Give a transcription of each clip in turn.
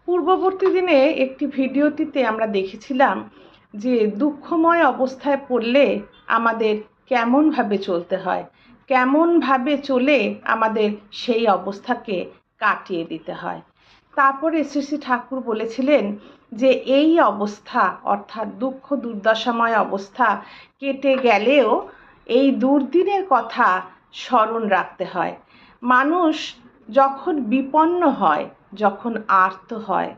পূর্ববর্তী দিনে একটি ভিডিওটিতে আমরা দেখেছিলাম যে দুঃখময় অবস্থায় পড়লে আমাদের কেমনভাবে চলতে হয়, কেমনভাবে চলে আমাদের সেই অবস্থাকে কাটিয়ে দিতে হয়। তারপরে শ্রী শ্রী ঠাকুর বলেছিলেন যে এই অবস্থা অর্থাৎ দুঃখ দুর্দশাময় অবস্থা কেটে গেলেও এই দুর্দিনের কথা স্মরণ রাখতে হয়। মানুষ যখন বিপন্ন হয়, যখন আর্ত হয়,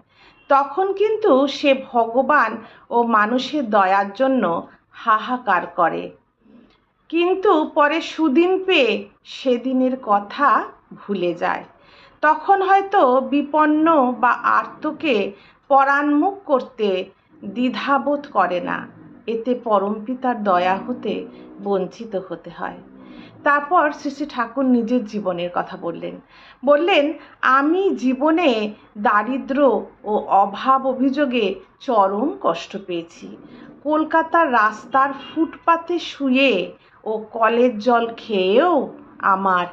তখন কিন্তু সে ভগবান ও মানুষের দয়ার জন্য হাহাকার করে, কিন্তু পরে সুদিন পেয়ে সেদিনের কথা ভুলে যায়। তখন হয়তো বিপন্ন বা আর্তকে পরাণমুখ করতে দ্বিধাবোধ করে না, এতে পরমপিতার দয়া হতে বঞ্চিত হতে হয়। তারপর শ্রী শ্রী ঠাকুর নিজের জীবনের কথা বললেন, আমি জীবনে দারিদ্র ও অভাব অভিযোগে চরম কষ্ট পেয়েছি। কলকাতার রাস্তার ফুটপাতে শুয়ে ও কলের জল খেয়েও আমার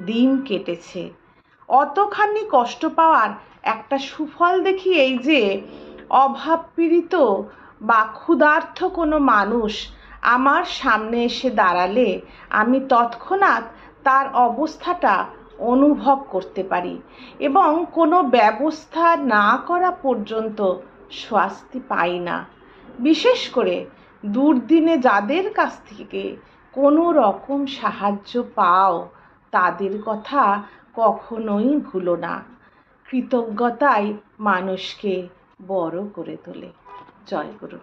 দিন কেটেছে। অতখানি কষ্ট পাওয়ার একটা সুফল দেখি এই যে অভাব পীড়িত বা ক্ষুধার্ত কোনো মানুষ আমার সামনে এসে দাঁড়ালে আমি তৎক্ষণাৎ তার অবস্থাটা অনুভব করতে পারি এবং কোনো ব্যবস্থা না করা পর্যন্ত স্বস্তি পাই না। বিশেষ করে দুর্দিনে যাদের কাছ থেকে কোনো রকম সাহায্য পাও তাদের কথা কখনোই ভুলো না। কৃতজ্ঞতাই মানুষকে বড় করে তোলে। জয় গুরু।